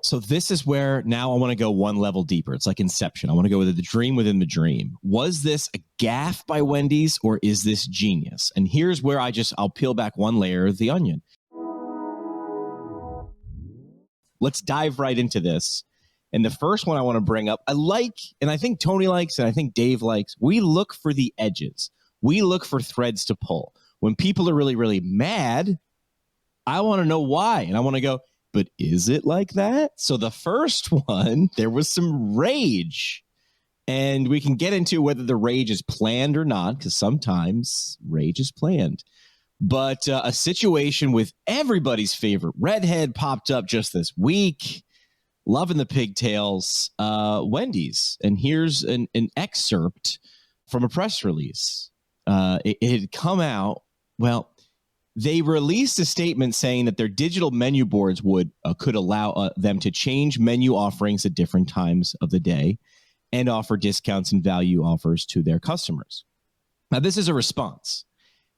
So this is where now I want to go one level deeper. It's like Inception. I want to go with the dream within the dream. Was this a gaffe by Wendy's or is this genius? And here's where I'll peel back one layer of the onion. Let's dive right into this. And the first one I want to bring up, and I think Tony likes, and I think Dave likes, we look for the edges. We look for threads to pull. When people are really, really mad, I want to know why. And I want to go, but is it like that? So the first one, there was some rage. And we can get into whether the rage is planned or not, because sometimes rage is planned. But a situation with everybody's favorite redhead popped up just this week. Loving the pigtails, Wendy's. And here's an excerpt from a press release. It had come out, they released a statement saying that their digital menu boards could allow them to change menu offerings at different times of the day and offer discounts and value offers to their customers. Now, this is a response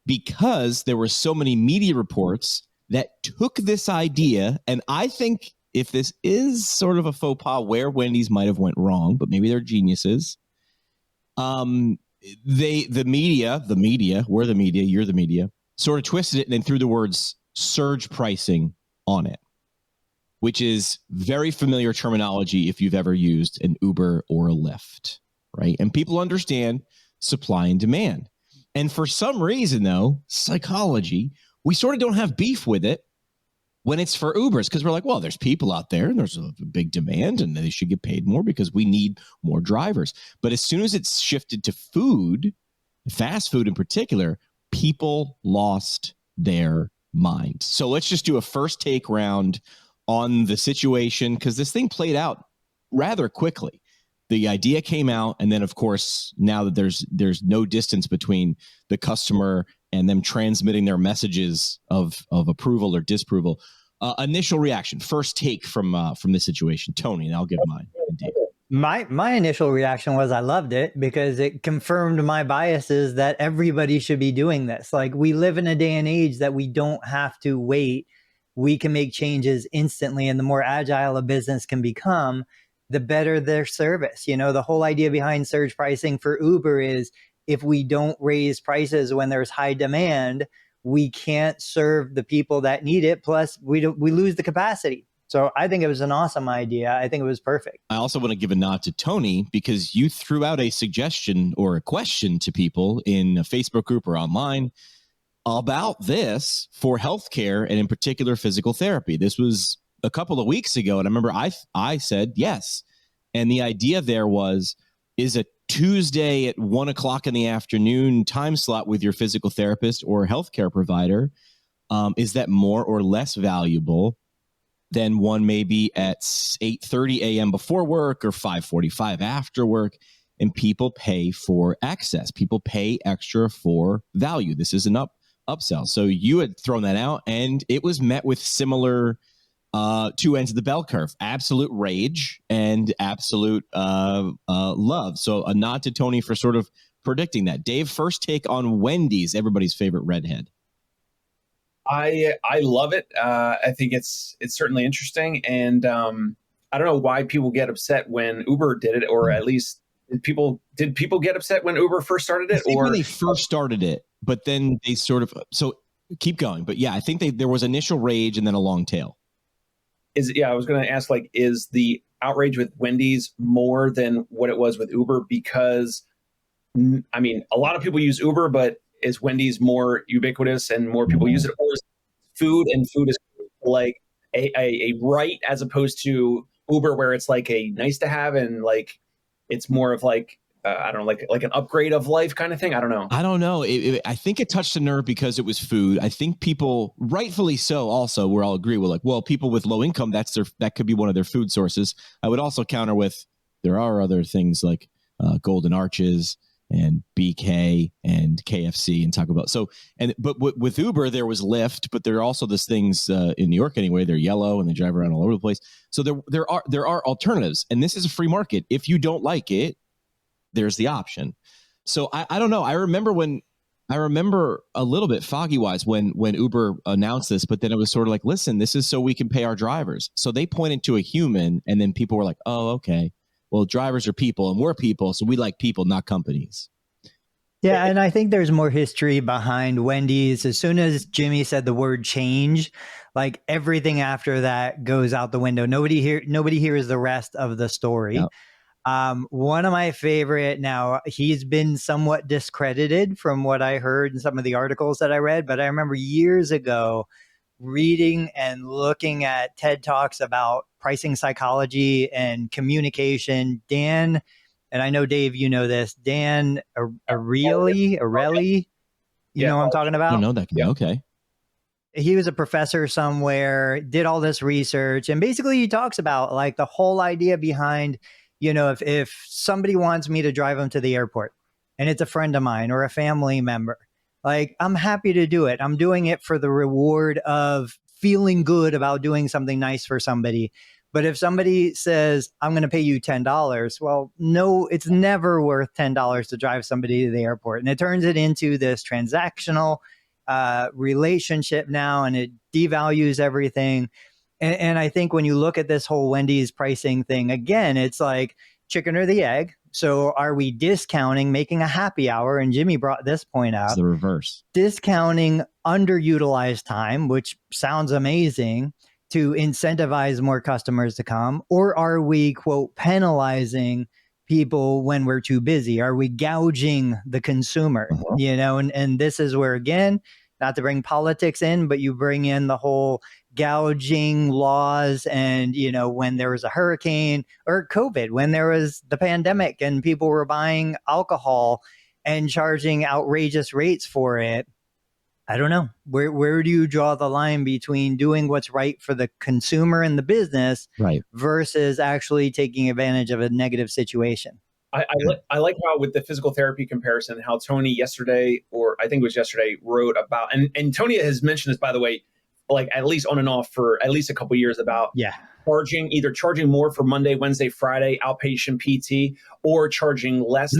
because there were so many media reports that took this idea, and I think if this is sort of a faux pas where Wendy's might have went wrong, but maybe they're geniuses, the media, we're the media, you're the media, sort of twisted it and then threw the words surge pricing on it, which is very familiar terminology if you've ever used an Uber or a Lyft, right? And people understand supply and demand. And for some reason, though, psychology, we sort of don't have beef with it when it's for Ubers, because we're like, well, there's people out there and there's a big demand and they should get paid more because we need more drivers. But as soon as it's shifted to food, fast food in particular, people lost their mind. So let's just do a first take round on the situation, because this thing played out rather quickly. The idea came out, and then, of course, now that there's no distance between the customer and them transmitting their messages of approval or disapproval. Initial reaction, first take from this situation, Tony, and I'll give mine. Indeed. My initial reaction was I loved it because it confirmed my biases that everybody should be doing this. Like, we live in a day and age that we don't have to wait. We can make changes instantly, and the more agile a business can become, the better their service. You know, the whole idea behind surge pricing for Uber is if we don't raise prices when there's high demand, we can't serve the people that need it. Plus, we lose the capacity. So I think it was an awesome idea. I think it was perfect. I also want to give a nod to Tony because you threw out a suggestion or a question to people in a Facebook group or online about this for healthcare and in particular physical therapy. This was a couple of weeks ago, and I remember I said yes. And the idea there was, is a Tuesday at 1 o'clock in the afternoon time slot with your physical therapist or healthcare provider, is that more or less valuable than one maybe at 8:30 a.m. before work or 5:45 after work? And people pay for access. People pay extra for value. This is an upsell. So you had thrown that out, and it was met with similar two ends of the bell curve: absolute rage and absolute love. So a nod to Tony for sort of predicting that. Dave, first take on Wendy's, everybody's favorite redhead. I love it. I think it's certainly interesting, and I don't know why people get upset when Uber did it, or at least did people get upset when Uber first started it? Or when they first started it, but then they sort of keep going. But yeah, I think there was initial rage and then a long tail. I was going to ask, like, is the outrage with Wendy's more than what it was with Uber? Because, I mean, a lot of people use Uber, but is Wendy's more ubiquitous and more people use it? Or is food is like a right as opposed to Uber, where it's like a nice to have and like it's more of like, I don't know, like an upgrade of life kind of thing. I don't know. I think it touched a nerve because it was food. I think people, rightfully so, also, we're all agree with, like, well, people with low income, that could be one of their food sources. I would also counter with, there are other things like Golden Arches and BK and KFC and Taco Bell. But with Uber, there was Lyft, but there are also these things in New York anyway. They're yellow and they drive around all over the place. So there are alternatives, and this is a free market. If you don't like it, there's the option. So I don't know. I remember when I remember a little bit foggy wise when Uber announced this, but then it was sort of like, listen, this is so we can pay our drivers. So they pointed to a human, and then people were like, oh, okay. Well, drivers are people and we're people. So we like people, not companies. Yeah, and I think there's more history behind Wendy's. As soon as Jimmy said the word change, like everything after that goes out the window. Nobody hears the rest of the story. Yep. One of my favorite, now he's been somewhat discredited from what I heard in some of the articles that I read, but I remember years ago reading and looking at TED Talks about pricing psychology and communication. Dan, and I know Dave, you know this, Dan Ariely, you know what I'm talking about? I don't know that. Yeah. Okay. He was a professor somewhere, did all this research, and basically he talks about like the whole idea behind, you know, if somebody wants me to drive them to the airport and it's a friend of mine or a family member, like I'm happy to do it. I'm doing it for the reward of feeling good about doing something nice for somebody. But if somebody says, I'm going to pay you $10, well, no, it's never worth $10 to drive somebody to the airport. And it turns it into this transactional relationship now, and it devalues everything. And I think when you look at this whole Wendy's pricing thing, again, it's like chicken or the egg. So are we discounting, making a happy hour? And Jimmy brought this point up. It's the reverse. Discounting underutilized time, which sounds amazing, to incentivize more customers to come? Or are we, quote, penalizing people when we're too busy? Are we gouging the consumer? You know, and this is where, again, not to bring politics in, but you bring in the whole gouging laws. And, you know, when there was a hurricane or COVID, when there was the pandemic and people were buying alcohol and charging outrageous rates for it, I don't know. Where do you draw the line between doing what's right for the consumer and the business, right, versus actually taking advantage of a negative situation? I like how, with the physical therapy comparison, how Tony yesterday, or I think it was yesterday, wrote about, and Tony has mentioned this, by the way, like at least on and off for at least a couple of years, about either charging more for Monday, Wednesday, Friday outpatient PT, or charging less,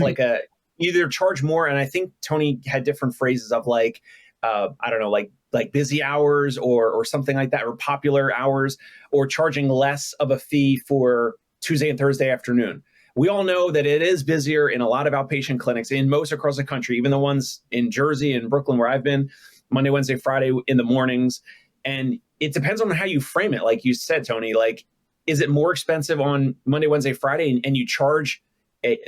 either charge more. And I think Tony had different phrases of like, I don't know, like busy hours or something like that, or popular hours, or charging less of a fee for Tuesday and Thursday afternoon. We all know that it is busier in a lot of outpatient clinics in most across the country, even the ones in Jersey and Brooklyn where I've been, Monday, Wednesday, Friday in the mornings. And it depends on how you frame it. Like you said, Tony, like, is it more expensive on Monday, Wednesday, Friday, and you charge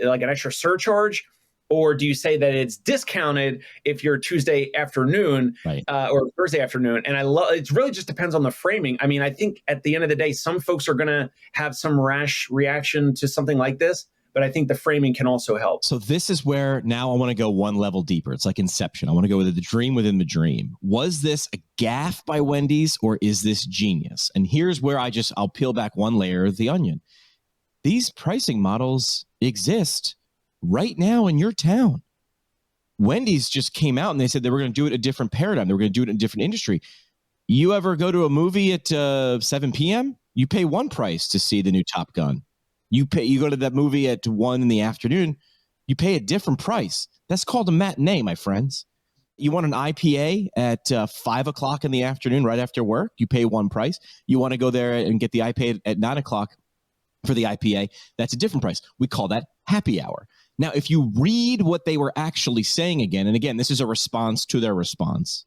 like an extra surcharge? Or do you say that it's discounted if you're Tuesday afternoon, right, or Thursday afternoon? And it really just depends on the framing. I mean, I think at the end of the day, some folks are going to have some rash reaction to something like this, but I think the framing can also help. So this is where now I want to go one level deeper. It's like Inception. I want to go with the dream within the dream. Was this a gaffe by Wendy's, or is this genius? And here's where I'll peel back one layer of the onion. These pricing models exist right now in your town. Wendy's just came out and they said they were going to do it a different paradigm. They were going to do it in a different industry. You ever go to a movie at 7 p.m.? You pay one price to see the new Top Gun. You go to that movie at 1 in the afternoon, you pay a different price. That's called a matinee, my friends. You want an IPA at 5 o'clock in the afternoon, right after work, you pay one price. You want to go there and get the IPA at 9 o'clock for the IPA, that's a different price. We call that happy hour. Now, if you read what they were actually saying again, and again, this is a response to their response.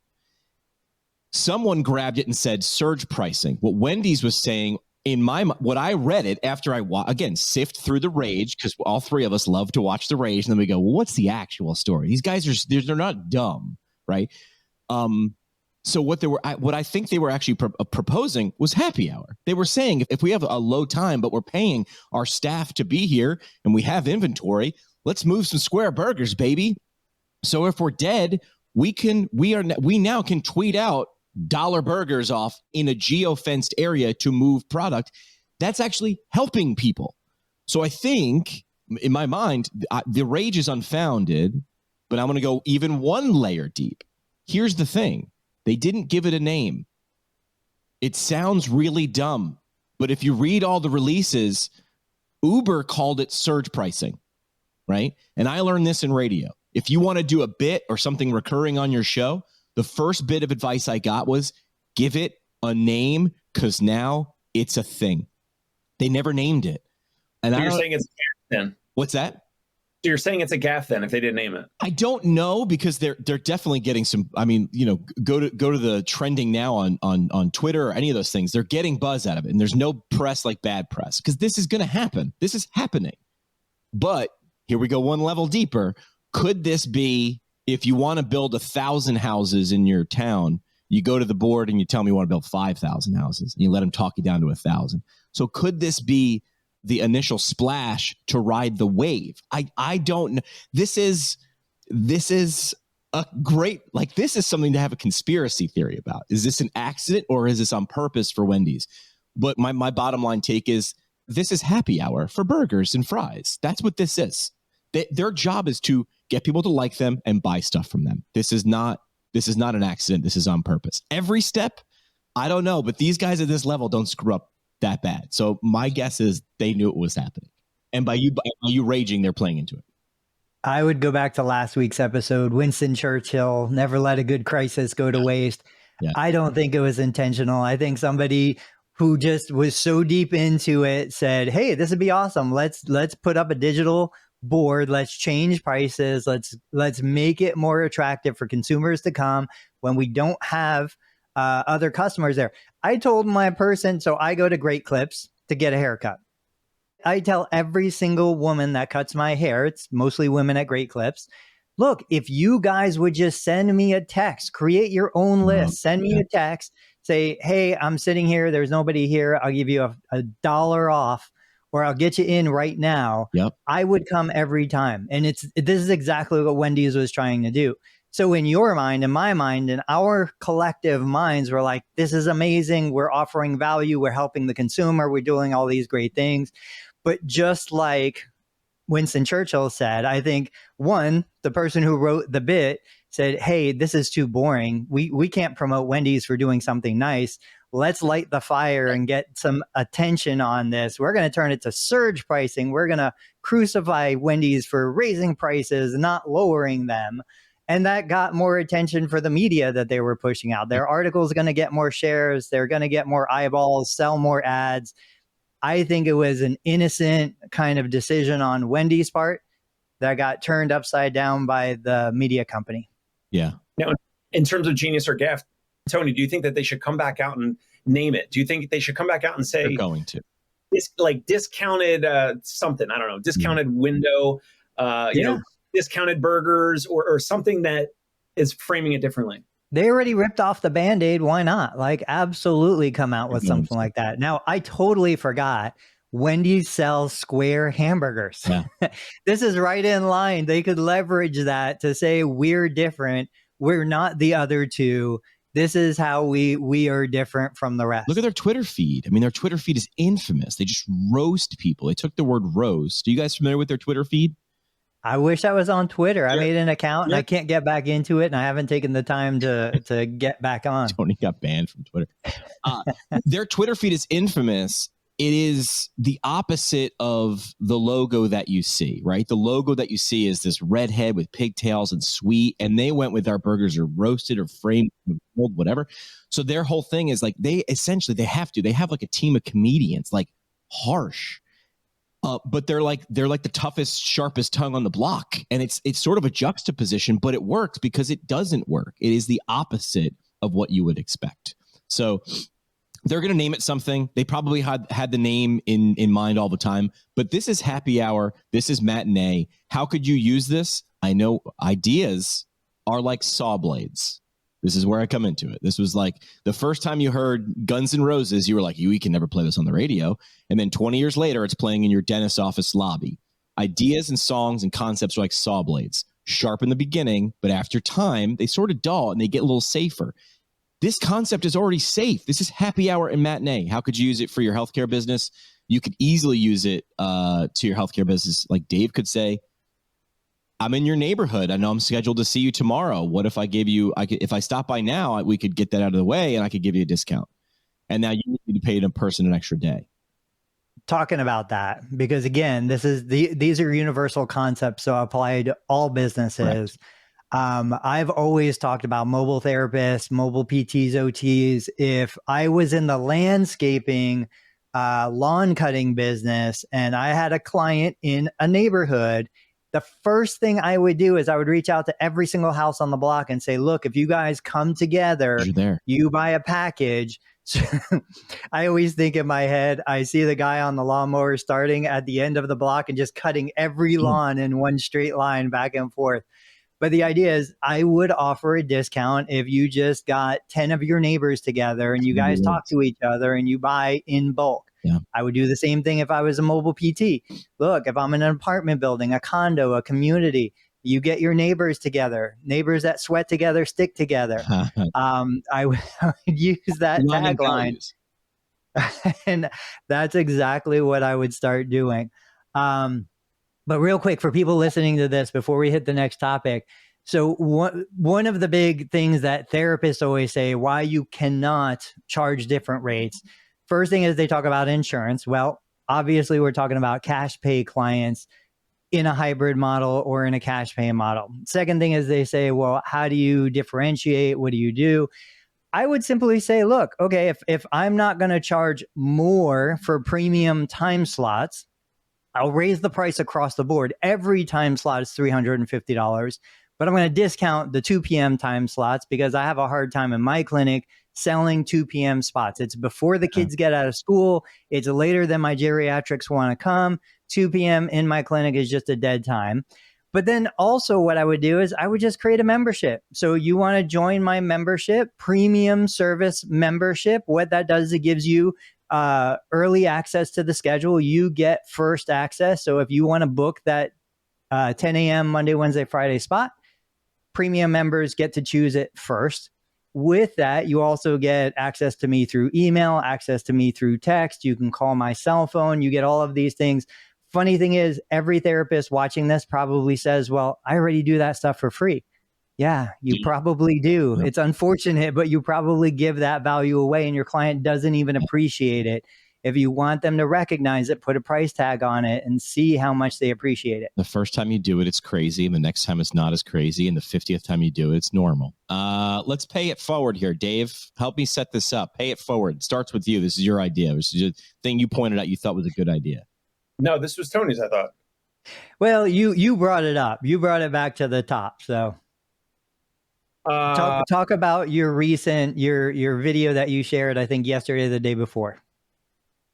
Someone grabbed it and said surge pricing. What Wendy's was saying, what I read it after I, again, sift through the rage, because all three of us love to watch the rage, and then we go, well, what's the actual story? These guys they're not dumb, right? So what I think they were actually proposing was happy hour. They were saying if we have a low time, but we're paying our staff to be here and we have inventory, let's move some square burgers, baby. So if we're dead, we now can tweet out dollar burgers off in a geo-fenced area to move product. That's actually helping people. So I think in my mind, the rage is unfounded, but I'm going to go even one layer deep. Here's the thing. They didn't give it a name. It sounds really dumb, but if you read all the releases, Uber called it surge pricing, right? And I learned this in radio. If you want to do a bit or something recurring on your show, the first bit of advice I got was give it a name because now it's a thing. They never named it. And so you're saying it's a gaff then? What's that? So you're saying it's a gaff then if they didn't name it? I don't know because they're definitely getting some. I mean, go to the trending now on Twitter or any of those things. They're getting buzz out of it, and there's no press like bad press because this is going to happen. This is happening. But here we go one level deeper. Could this be if you want to build 1,000 houses in your town? You go to the board and you tell me you want to build 5,000 houses, and you let them talk you down to 1,000. So could this be the initial splash to ride the wave? I don't know. This is a great, like, this is something to have a conspiracy theory about. Is this an accident or is this on purpose for Wendy's? But my bottom line take is this is happy hour for burgers and fries. That's what this is. Their job is to get people to like them and buy stuff from them. This is not an accident. This is on purpose. Every step, I don't know, but these guys at this level don't screw up that bad. So my guess is they knew it was happening. And by you raging, they're playing into it. I would go back to last week's episode. Winston Churchill, never let a good crisis go to waste. Yeah. I don't think it was intentional. I think somebody who just was so deep into it said, hey, this would be awesome. Let's put up a digital board. Let's change prices. Let's make it more attractive for consumers to come when we don't have other customers there. I told my person, so I go to Great Clips to get a haircut. I tell every single woman that cuts my hair, it's mostly women at Great Clips, look, if you guys would just send me a text, create your own list, send me a text, say, hey, I'm sitting here, there's nobody here, I'll give you a $1 off, or I'll get you in right now. Yep. I would come every time. And this is exactly what Wendy's was trying to do. So in your mind, in my mind, in our collective minds, we're like, this is amazing. We're offering value. We're helping the consumer. We're doing all these great things. But just like Winston Churchill said, I think, one, the person who wrote the bit said, hey, this is too boring. We can't promote Wendy's for doing something nice. Let's light the fire and get some attention on this. We're going to turn it to surge pricing. We're going to crucify Wendy's for raising prices, not lowering them. And that got more attention for the media that they were pushing out. Their articles are going to get more shares. They're going to get more eyeballs, sell more ads. I think it was an innocent kind of decision on Wendy's part that got turned upside down by the media company. Yeah. Now, in terms of genius or gaffe, Tony, do you think that they should come back out and name it? Do you think they should come back out and say, they're going to, it's like discounted something, I don't know, discounted window, you know, discounted burgers or something that is framing it differently? They already ripped off the Band-Aid. Why not? Like, absolutely come out with something like that. Now, I totally forgot Wendy's sells square hamburgers. Yeah. This is right in line. They could leverage that to say we're different. We're not the other two. This is how we are different from the rest. Look at their Twitter feed. I mean, their Twitter feed is infamous. They just roast people. They took the word roast. Are you guys familiar with their Twitter feed? I wish I was on Twitter. I made an account and I can't get back into it, and I haven't taken the time to get back on. Tony got banned from Twitter. Their Twitter feed is infamous. It is the opposite of the logo that you see, right? The logo that you see is this redhead with pigtails and sweet, and they went with our burgers are roasted or framed, whatever. So their whole thing is like they have like a team of comedians, like harsh. But they're like the toughest, sharpest tongue on the block. And it's sort of a juxtaposition, but it works because it doesn't work. It is the opposite of what you would expect. So they're going to name it something. They probably had the name in mind all the time. But this is happy hour. This is matinee. How could you use this? I know ideas are like saw blades. This is where I come into it. This was like the first time you heard Guns N' Roses, you were like, we can never play this on the radio. And then 20 years later, it's playing in your dentist's office lobby. Ideas and songs and concepts are like saw blades. Sharp in the beginning, but after time, they sort of dull and they get a little safer. This concept is already safe. This is happy hour and matinee. How could you use it for your healthcare business? You could easily use it to your healthcare business. Like Dave could say, I'm in your neighborhood. I know I'm scheduled to see you tomorrow. What if I gave you, if I stop by now, we could get that out of the way and I could give you a discount. And now you need to pay a person an extra day. talking about that, because again, these are universal concepts, so apply to all businesses. I've always talked about mobile therapists, mobile PTs, OTs. If I was in the landscaping, lawn cutting business and I had a client in a neighborhood, the first thing I would do is I would reach out to every single house on the block and say, look, if you guys come together, you buy a package. So I always think in my head, I see the guy on the lawnmower starting at the end of the block and just cutting every lawn in one straight line back and forth. But the idea is I would offer a discount if you just got 10 of your neighbors together and you guys talk to each other and you buy in bulk. Yeah. I would do the same thing if I was a mobile PT. Look, if I'm in an apartment building, a condo, a community, you get your neighbors together. Neighbors that sweat together, stick together. I would use that tagline. And that's exactly what I would start doing. But real quick, for people listening to this, before we hit the next topic. So one of the big things that therapists always say, why you cannot charge different rates. First thing is they talk about insurance. Well, obviously we're talking about cash pay clients in a hybrid model or in a cash pay model. Second thing is they say, well, how do you differentiate? What do you do? I would simply say, look, okay, if I'm not going to charge more for premium time slots, I'll raise the price across the board. Every time slot is $350, but I'm going to discount the 2 p.m. time slots because I have a hard time in my clinic selling 2 p.m. spots. It's before the kids get out of school. It's later than my geriatrics want to come. 2 p.m. in my clinic is just a dead time. But then also what I would do is I would just create a membership. So you want to join my membership, premium service membership. What that does is it gives you early access to the schedule. You get first access. So if you want to book that 10 a.m. Monday, Wednesday, Friday spot, premium members get to choose it first. With that, you also get access to me through email, access to me through text. You can call my cell phone. You get all of these things. Funny thing is, every therapist watching this probably says, well, I already do that stuff for free. Yeah, you probably do. It's unfortunate, but you probably give that value away and your client doesn't even appreciate it. If you want them to recognize it, put a price tag on it and see how much they appreciate it. The first time you do it, it's crazy. And the next time it's not as crazy. And the 50th time you do it, it's normal. Let's pay it forward here. Dave, help me set this up. Pay it forward. It starts with you. This is your idea. This is a thing you pointed out you thought was a good idea. No, this was Tony's, I thought. Well, you brought it up. You brought it back to the top. So talk about your recent, your video that you shared, I think yesterday or the day before.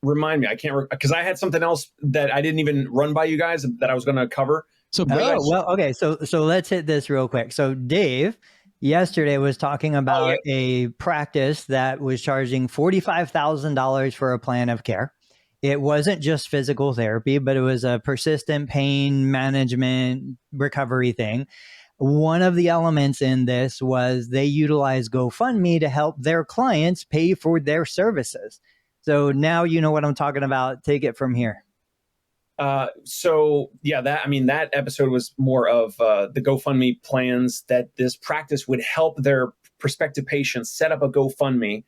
Remind me, I can't, because I had something else that I didn't even run by you guys that I was going to cover. So, okay. So let's hit this real quick. So Dave yesterday was talking about a practice that was charging $45,000 for a plan of care. It wasn't just physical therapy, but it was a persistent pain management recovery thing. One of the elements in this was they utilize GoFundMe to help their clients pay for their services. So now you know what I'm talking about. Take it from here. That episode was more of the GoFundMe plans that this practice would help their prospective patients set up a GoFundMe.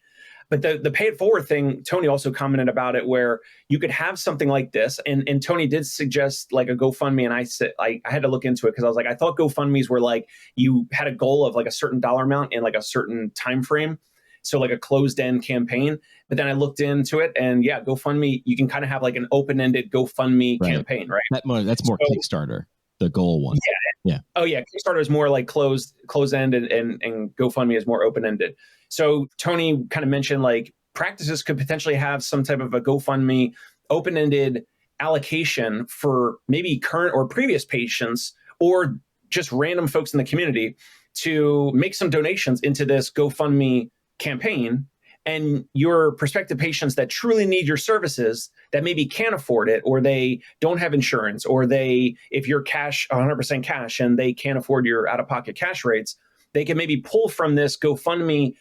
But the pay it forward thing, Tony also commented about it, where you could have something like this. And Tony did suggest like a GoFundMe. And I said, I had to look into it because I was like, I thought GoFundMes were like you had a goal of like a certain dollar amount in like a certain time frame. So like a closed end campaign. But then I looked into it and GoFundMe, you can kind of have like an open-ended GoFundMe campaign, right? That's more Kickstarter, the goal one. Yeah. Oh yeah. Kickstarter is more like closed end and GoFundMe is more open-ended. So Tony kind of mentioned like practices could potentially have some type of a GoFundMe open-ended allocation for maybe current or previous patients or just random folks in the community to make some donations into this GoFundMe campaign. And your prospective patients that truly need your services that maybe can't afford it, or they don't have insurance, or if you're cash, 100% cash, and they can't afford your out-of-pocket cash rates, they can maybe pull from this GoFundMe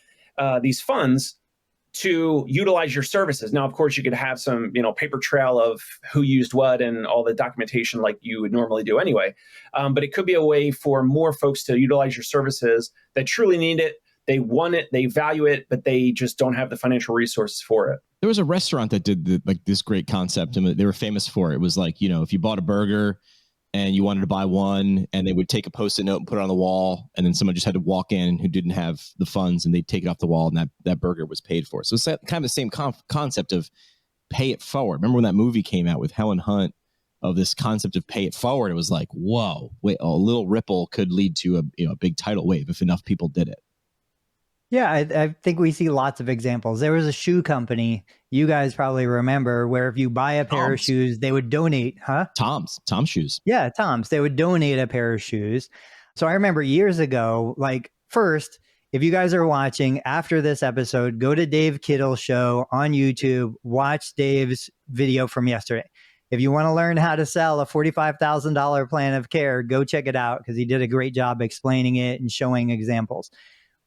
these funds to utilize your services. Now, of course, you could have some, paper trail of who used what and all the documentation like you would normally do anyway. But it could be a way for more folks to utilize your services that truly need it, they want it, they value it, but they just don't have the financial resources for it. There was a restaurant that did like this great concept, and they were famous for it. It was like, if you bought a burger and you wanted to buy one, and they would take a Post-it note and put it on the wall, and then someone just had to walk in who didn't have the funds, and they'd take it off the wall, and that burger was paid for. So it's that kind of the same concept of pay it forward. Remember when that movie came out with Helen Hunt, of this concept of pay it forward? It was like, whoa, wait, a little ripple could lead to a big tidal wave if enough people did it. Yeah, I think we see lots of examples. There was a shoe company, you guys probably remember, where if you buy a pair of shoes, they would donate, Tom's shoes. Yeah, Tom's. They would donate a pair of shoes. So I remember years ago, like, first, if you guys are watching after this episode, go to Dave Kittle's show on YouTube, watch Dave's video from yesterday. If you want to learn how to sell a $45,000 plan of care, go check it out, because he did a great job explaining it and showing examples.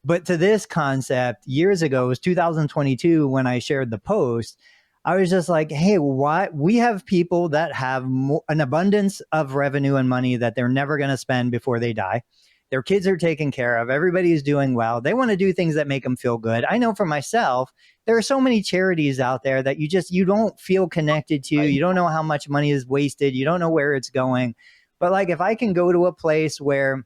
But to this concept, years ago, it was 2022 when I shared the post, I was just like, hey, what? We have people that have an abundance of revenue and money that they're never going to spend before they die. Their kids are taken care of. Everybody's doing well. They want to do things that make them feel good. I know for myself, there are so many charities out there that you don't feel connected to. You don't know how much money is wasted. You don't know where it's going. But like, if I can go to a place where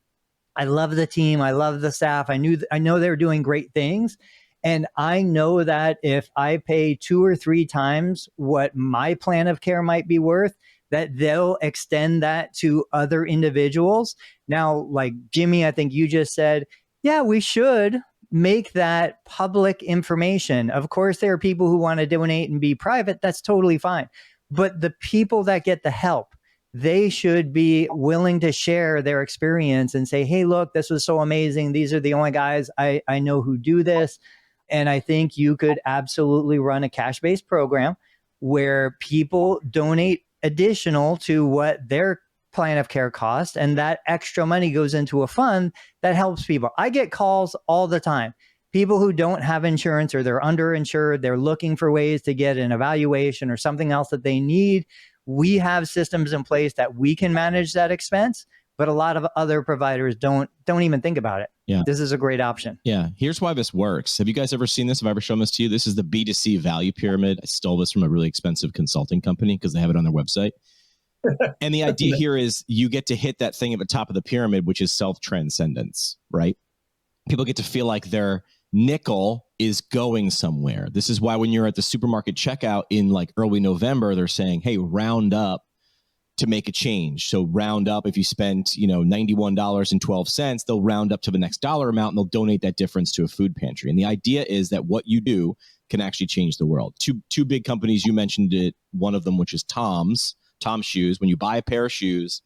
I love the team, I love the staff, I know they're doing great things, and I know that if I pay 2 or 3 times what my plan of care might be worth, that they'll extend that to other individuals. Now, like Jimmy, I think you just said, yeah, we should make that public information. Of course, there are people who want to donate and be private. That's totally fine. But the people that get the help, they should be willing to share their experience and say, hey, look, this was so amazing. These are the only guys I know who do this. And I think you could absolutely run a cash-based program where people donate additional to what their plan of care costs, and that extra money goes into a fund that helps people. I get calls all the time. People who don't have insurance, or they're underinsured, they're looking for ways to get an evaluation or something else that they need. We have systems in place that we can manage that expense, but a lot of other providers don't even think about it. Yeah. This is a great option. Yeah. Here's why this works. Have you guys ever seen this? Have I ever shown this to you? This is the B2C value pyramid. I stole this from a really expensive consulting company because they have it on their website. And the idea here is you get to hit that thing at the top of the pyramid, which is self-transcendence, right? People get to feel like their nickel is going somewhere. This is why when you're at the supermarket checkout in like early November, they're saying, hey, round up to make a change. So round up, if you spend, $91.12, they'll round up to the next dollar amount and they'll donate that difference to a food pantry. And the idea is that what you do can actually change the world. Two big companies, you mentioned it, one of them, which is Tom's shoes. When you buy a pair of shoes,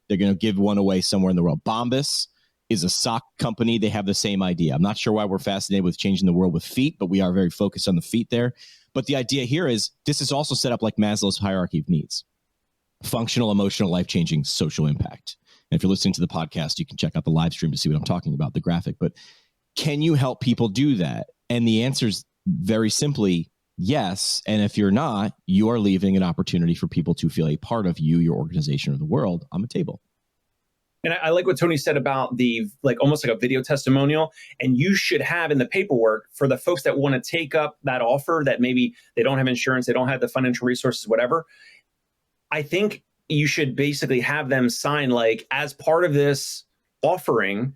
they're going to give one away somewhere in the world. Bombas is a sock company. They have the same idea. I'm not sure why we're fascinated with changing the world with feet, but we are very focused on the feet there. But the idea here is this is also set up like Maslow's hierarchy of needs. Functional, emotional, life-changing, social impact. And if you're listening to the podcast, you can check out the live stream to see what I'm talking about, the graphic. But can you help people do that? And the answer is very simply yes. And if you're not, you are leaving an opportunity for people to feel a part of you, your organization, or the world on the table. And I like what Tony said about the almost like a video testimonial. And you should have in the paperwork for the folks that want to take up that offer, that maybe they don't have insurance, they don't have the financial resources, whatever. I think you should basically have them sign, like, as part of this offering,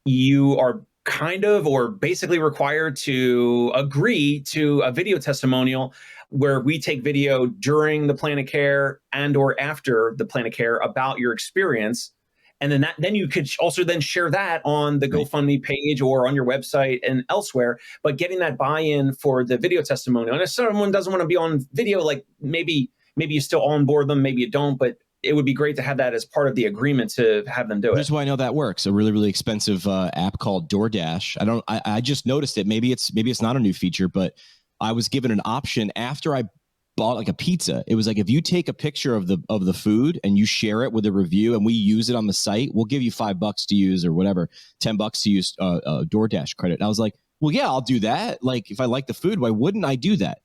you are kind of or basically required to agree to a video testimonial where we take video during the plan of care and or after the plan of care about your experience. And then you could also then share that on the GoFundMe page or on your website and elsewhere. But getting that buy-in for the video testimonial, and if someone doesn't want to be on video, like maybe you still onboard them, maybe you don't, but it would be great to have that as part of the agreement to have them do it. Here's why I know that works. A really, really expensive app called DoorDash. I just noticed it. Maybe it's not a new feature, but I was given an option after I bought like a pizza. It was like, if you take a picture of the food and you share it with a review and we use it on the site, we'll give you $5 to use or whatever, $10 to use DoorDash credit. And I was like, well, yeah, I'll do that. Like, if I like the food, why wouldn't I do that?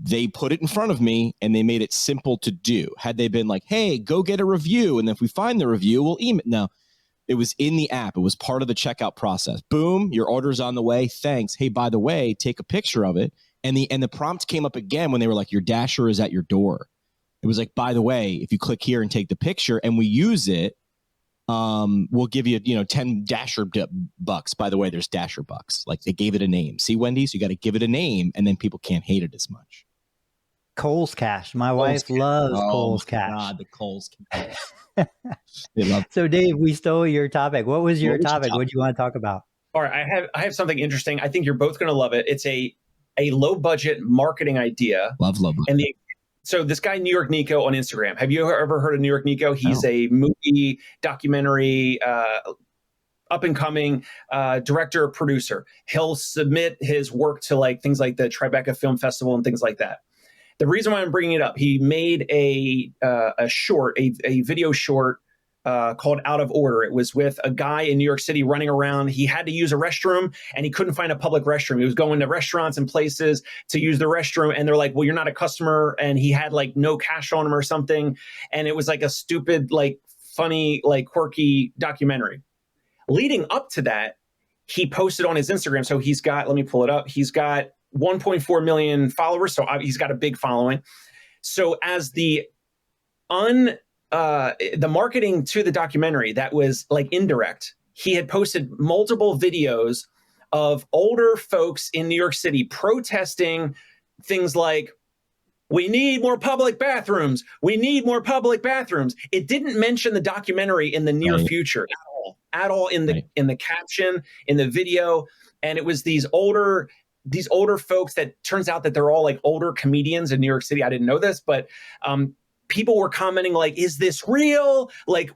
They put it in front of me and they made it simple to do. Had they been like, hey, go get a review, and if we find the review, we'll email. No, It was in the app. It was part of the checkout process. Boom, your order's on the way. Thanks. Hey, by the way, take a picture of it. And the prompt came up again when they were like, your dasher is at your door. It was like, by the way, if you click here and take the picture and we use it, we'll give you, 10 dasher bucks. By the way, there's dasher bucks. Like they gave it a name. See, Wendy, so you got to give it a name and then people can't hate it as much. Kohl's Cash. My wife loves Kohl's Cash. God, the Kohl's Cash. So Dave, we stole your topic. What was your topic? What do you want to talk about? All right, I have something interesting. I think you're both going to love it. It's a low budget marketing idea. Love budget. And so this guy, New York Nico on Instagram, have you ever heard of New York Nico? He's a movie, documentary, up and coming director, producer. He'll submit his work to like things like the Tribeca Film Festival and things like that. The reason why I'm bringing it up, he made a video short called Out of Order. It was with a guy in New York City running around. He had to use a restroom and he couldn't find a public restroom. He was going to restaurants and places to use the restroom. And they're like, well, you're not a customer. And he had like no cash on him or something. And it was like a stupid, like funny, like quirky documentary. Leading up to that, he posted on his Instagram. So he's got, let me pull it up. He's got 1.4 million followers. So he's got a big following. So as the marketing to the documentary that was like indirect, he had posted multiple videos of older folks in New York City protesting things like, we need more public bathrooms. We need more public bathrooms. It didn't mention the documentary in the near future at all in the caption, in the video. And it was these older folks that turns out that they're all like older comedians in New York City. I didn't know this, but people were commenting like, is this real? Like,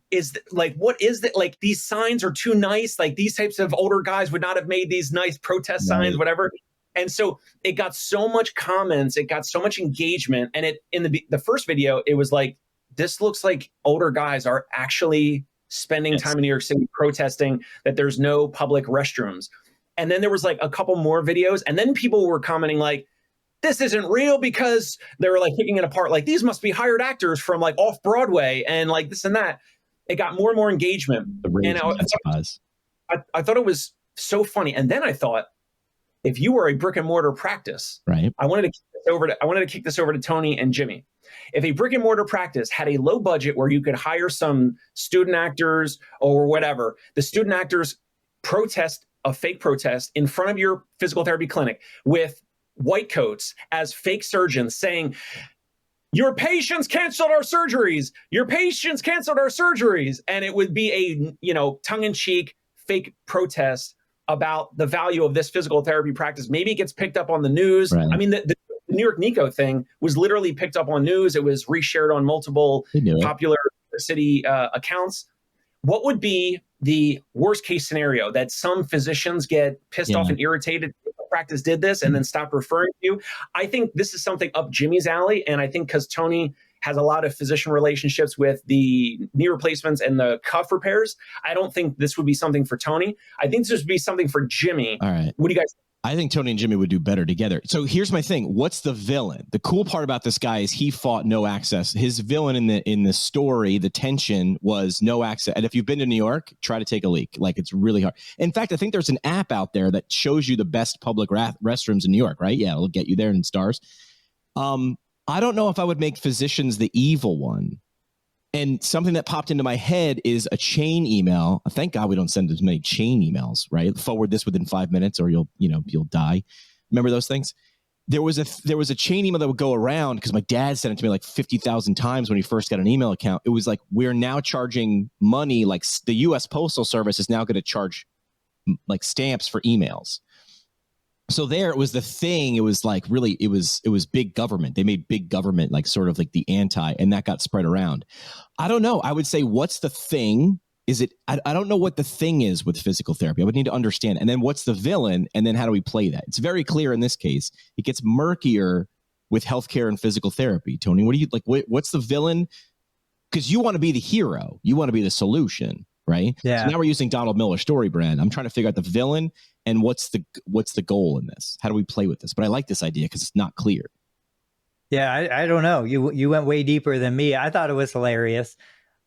what is that? Like, these signs are too nice. Like, these types of older guys would not have made these nice protest signs, whatever. And so it got so much comments, it got so much engagement. And in the first video, it was like, this looks like older guys are actually spending time in New York City protesting that there's no public restrooms. And then there was like a couple more videos. And then people were commenting like, this isn't real, because they were like picking it apart. Like, these must be hired actors from like off Broadway and like this and that. It got more and more engagement. And I thought it was so funny. And then I thought, if you were a brick and mortar practice, right? I wanted to kick this over to Tony and Jimmy. If a brick and mortar practice had a low budget where you could hire some student actors or whatever, the student actors protest a fake protest in front of your physical therapy clinic with white coats as fake surgeons saying, your patients canceled our surgeries. Your patients canceled our surgeries. And it would be a, tongue-in-cheek fake protest about the value of this physical therapy practice. Maybe it gets picked up on the news. Right. I mean, the New York Nico thing was literally picked up on news. It was reshared on multiple popular city accounts. What would be the worst case scenario that some physicians get pissed off and irritated if the practice did this and then stop referring to you? I think this is something up Jimmy's alley. And I think because Tony has a lot of physician relationships with the knee replacements and the cuff repairs, I don't think this would be something for Tony. I think this would be something for Jimmy. All right. What do you guys think? I think Tony and Jimmy would do better together. So here's my thing. What's the villain? The cool part about this guy is he fought no access. His villain in the story, the tension was no access. And if you've been to New York, try to take a leak. Like, it's really hard. In fact, I think there's an app out there that shows you the best public restrooms in New York, right? Yeah, it'll get you there in stars. I don't know if I would make physicians the evil one. And something that popped into my head is a chain email. Thank God we don't send as many chain emails, right? Forward this within 5 minutes or you'll die. Remember those things? There was a chain email that would go around because my dad sent it to me like 50,000 times when he first got an email account. It was like, we're now charging money. Like, the U.S. Postal Service is now going to charge like stamps for emails. So there it was the thing. It was like, really, it was big government. They made big government like sort of like the anti, and that got spread around. I don't know. I would say, what's the thing? Is it, I don't know what the thing is with physical therapy. I would need to understand. And then what's the villain? And then how do we play that? It's very clear in this case. It gets murkier with healthcare and physical therapy. Tony, what do you like? What's the villain? Because you want to be the hero. You want to be the solution, right? Yeah. So now we're using Donald Miller story brand. I'm trying to figure out the villain and what's the goal in this? How do we play with this? But I like this idea because it's not clear. Yeah, I don't know. You went way deeper than me. I thought it was hilarious.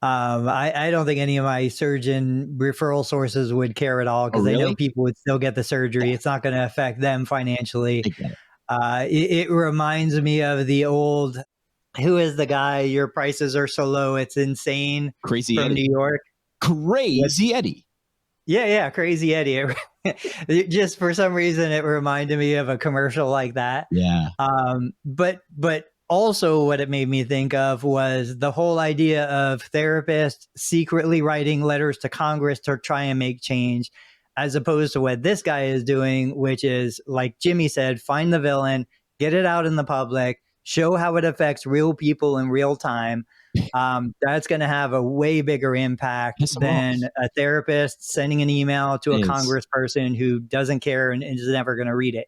I don't think any of my surgeon referral sources would care at all, Oh, because they know really? people would still get the surgery. It's not going to affect them financially. I get it. It reminds me of the old, who is the guy, your prices are so low, it's insane, Crazy from Eddie. New York. Crazy Eddie. Yeah, Crazy Eddie. Just for some reason, it reminded me of a commercial like that. Yeah. But also what it made me think of was the whole idea of therapists secretly writing letters to Congress to try and make change, as opposed to what this guy is doing, which is, like Jimmy said, find the villain, get it out in the public, show how it affects real people in real time. That's going to have a way bigger impact than a therapist sending an email to a congressperson who doesn't care and is never going to read it.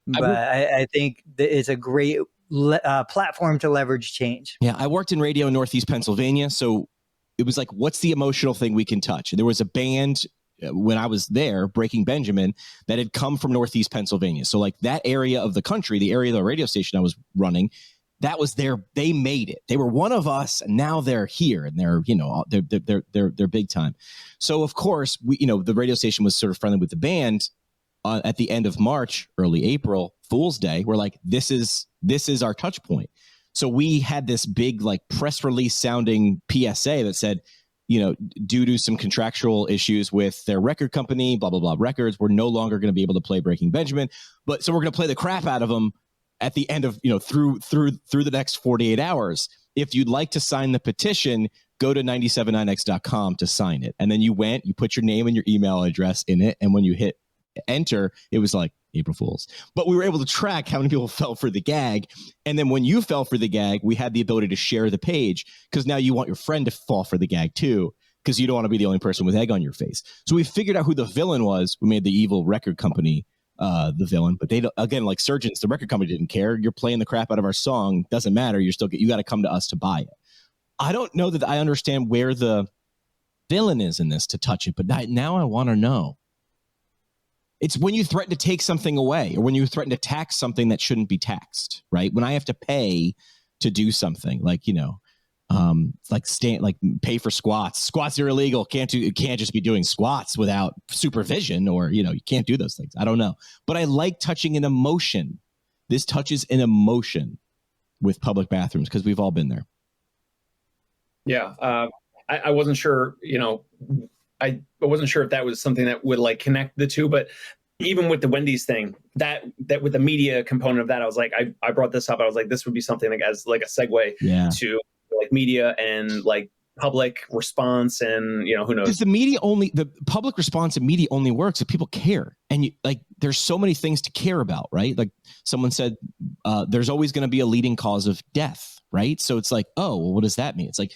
But I think it's a great platform to leverage change. Yeah, I worked in radio in Northeast Pennsylvania, so it was like, what's the emotional thing we can touch? And there was a band when I was there, Breaking Benjamin, that had come from Northeast Pennsylvania. So like that area of the country, the area of the radio station I was running, that was they made it. They were one of us, and now they're here, and they're, you know, they're big time. So of course, the radio station was sort of friendly with the band. At the end of March, early April, Fool's Day, we're like, this is our touch point. So we had this big like press release sounding PSA that said, you know, due to some contractual issues with their record company, blah, blah, blah, records, we're no longer going to be able to play Breaking Benjamin. But so we're going to play the crap out of them at the end of, you know, through the next 48 hours. If you'd like to sign the petition, go to 979x.com to sign it. And then you put your name and your email address in it. And when you hit enter, it was like April Fools. But we were able to track how many people fell for the gag. And then when you fell for the gag, we had the ability to share the page, because now you want your friend to fall for the gag too, because you don't want to be the only person with egg on your face. So we figured out who the villain was. We made the evil record company the villain, but they, again, like surgeons, the record company didn't care. You're playing the crap out of our song, doesn't matter. You got to come to us to buy it. I don't know that I understand where the villain is in this to touch it, but now I want to know. It's when you threaten to take something away, or when you threaten to tax something that shouldn't be taxed, right? When I have to pay to do something, like, you know, like pay for squats. Squats are illegal. Can't just be doing squats without supervision, or, you know, you can't do those things. I don't know, but I like touching an emotion. This touches an emotion with public bathrooms, because we've all been there. Yeah, I wasn't sure, you know. I wasn't sure if that was something that would like connect the two, but even with the Wendy's thing, that with the media component of that, I was like, I brought this up. I was like, this would be something like as like a segue to like media and like public response, and, you know, who knows? Because the public response and media only works if people care, and there's so many things to care about, right? Like someone said, there's always going to be a leading cause of death, right? So it's like, oh, well, what does that mean? It's like,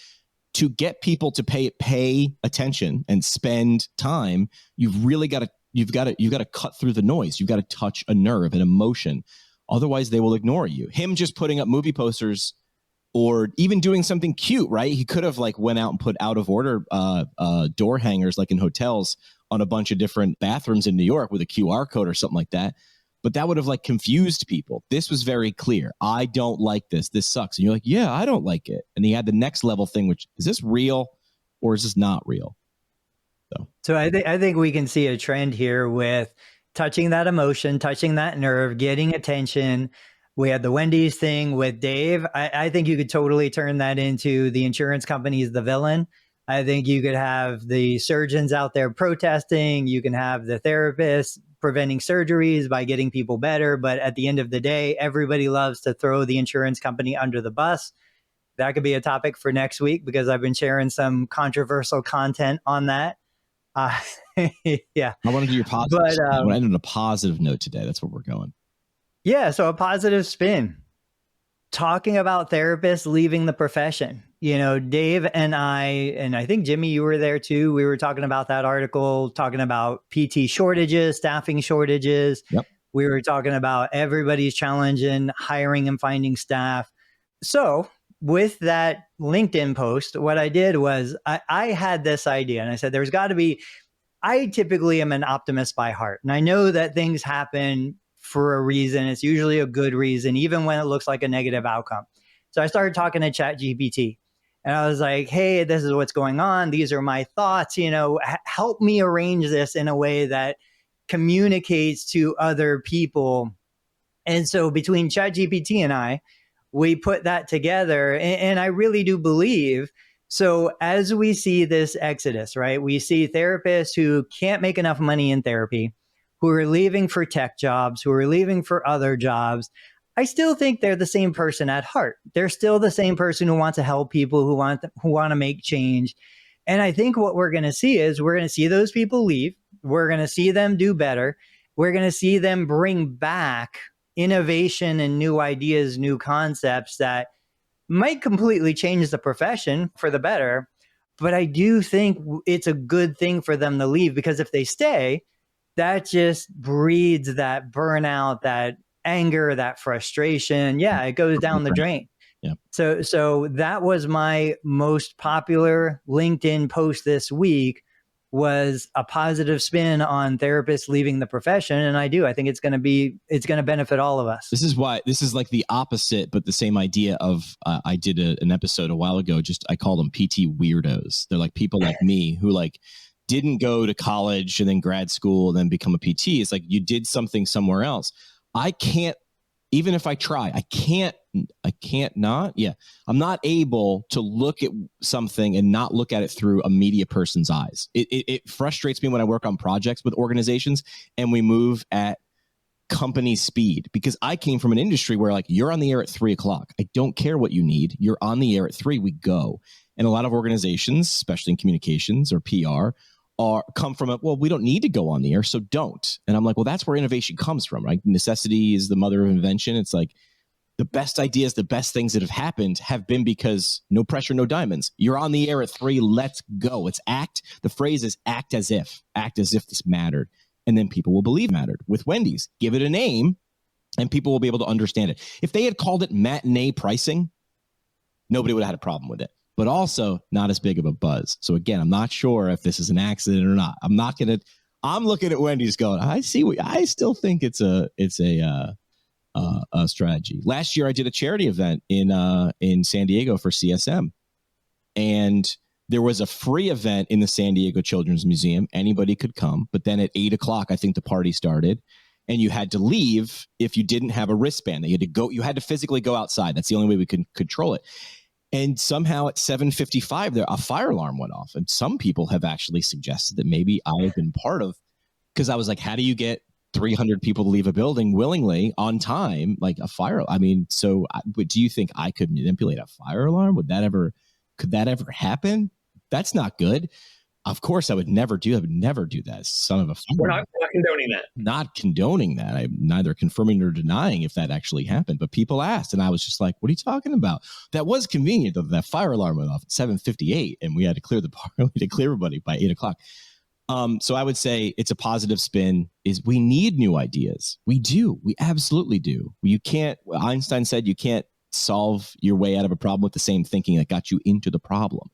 to get people to pay attention and spend time, you've got to cut through the noise. You've got to touch a nerve, an emotion. Otherwise, they will ignore you. Him just putting up movie posters, or even doing something cute, right? He could have like went out and put out of order door hangers, like in hotels, on a bunch of different bathrooms in New York with a QR code or something like that. But that would have like confused people. This was very clear. I don't like this. This sucks. And you're like, yeah, I don't like it. And he had the next level thing, which is this real or is this not real? So I think we can see a trend here with touching that emotion, touching that nerve, getting attention. We had the Wendy's thing with Dave. I think you could totally turn that into the insurance company's the villain. I think you could have the surgeons out there protesting. You can have the therapists preventing surgeries by getting people better. But at the end of the day, everybody loves to throw the insurance company under the bus. That could be a topic for next week, because I've been sharing some controversial content on that. Yeah. I want to do your positive. But, I want to end on a positive note today. That's where we're going. Yeah. So a positive spin. Talking about therapists leaving the profession. You know, Dave and I think Jimmy, you were there too. We were talking about that article, talking about PT shortages, staffing shortages. Yep. We were talking about everybody's challenge in hiring and finding staff. So with that LinkedIn post, what I did was I had this idea, and I said, there's got to be, I typically am an optimist by heart. And I know that things happen for a reason. It's usually a good reason, even when it looks like a negative outcome. So I started talking to ChatGPT, And I was like, hey, this is what's going on. These are my thoughts, help me arrange this in a way that communicates to other people. And so between ChatGPT and I, we put that together. And I really do believe, so as we see this exodus, right, we see therapists who can't make enough money in therapy, who are leaving for tech jobs, who are leaving for other jobs. I still think they're the same person at heart. They're still the same person who wants to help people, who want to make change. And I think what we're going to see is we're going to see those people leave. We're going to see them do better. We're going to see them bring back innovation and new ideas, new concepts that might completely change the profession for the better. But I do think it's a good thing for them to leave, because if they stay, that just breeds that burnout, that anger, that frustration. Yeah, it goes down the drain. Yeah. So that was my most popular LinkedIn post this week, was a positive spin on therapists leaving the profession. And I think it's going to benefit all of us. This is like the opposite, but the same idea of, I did an episode a while ago, I call them PT weirdos. They're like people like me who like didn't go to college and then grad school and then become a PT. It's like you did something somewhere else. I can't, even if I try, I'm not able to look at something and not look at it through a media person's eyes. It frustrates me when I work on projects with organizations and we move at company speed, because I came from an industry where like you're on the air at 3:00. I don't care what you need. You're on the air at 3:00. We go. And a lot of organizations, especially in communications or PR, come from we don't need to go on the air, so don't. And I'm like, well, that's where innovation comes from, right? Necessity is the mother of invention. It's like the best ideas, the best things that have happened have been because no pressure, no diamonds. You're on the air at 3:00. Let's go. It's act. The phrase is act as if this mattered. And then people will believe it mattered. With Wendy's, give it a name and people will be able to understand it. If they had called it matinee pricing, nobody would have had a problem with it. But also not as big of a buzz. So again, I'm not sure if this is an accident or not. I'm looking at Wendy's going, I still think it's a strategy. Last year I did a charity event in San Diego for CSM. And there was a free event in the San Diego Children's Museum. Anybody could come. But then at 8:00, I think the party started. And you had to leave if you didn't have a wristband. You had to physically go outside. That's the only way we could control it. And somehow at 7:55, a fire alarm went off. And some people have actually suggested that maybe I have been part of, because I was like, how do you get 300 people to leave a building willingly on time, like a fire? I mean, but do you think I could manipulate a fire alarm? Could that ever happen? That's not good. Of course, I would never do that. Son of a fire. We're not condoning that. Not condoning that. I'm neither confirming nor denying if that actually happened. But people asked, and I was just like, "What are you talking about?" That was convenient. That fire alarm went off at 7:58, and we had to clear everybody by 8:00. So I would say it's a positive spin. Is we need new ideas. We do. We absolutely do. You can't. Einstein said you can't solve your way out of a problem with the same thinking that got you into the problem.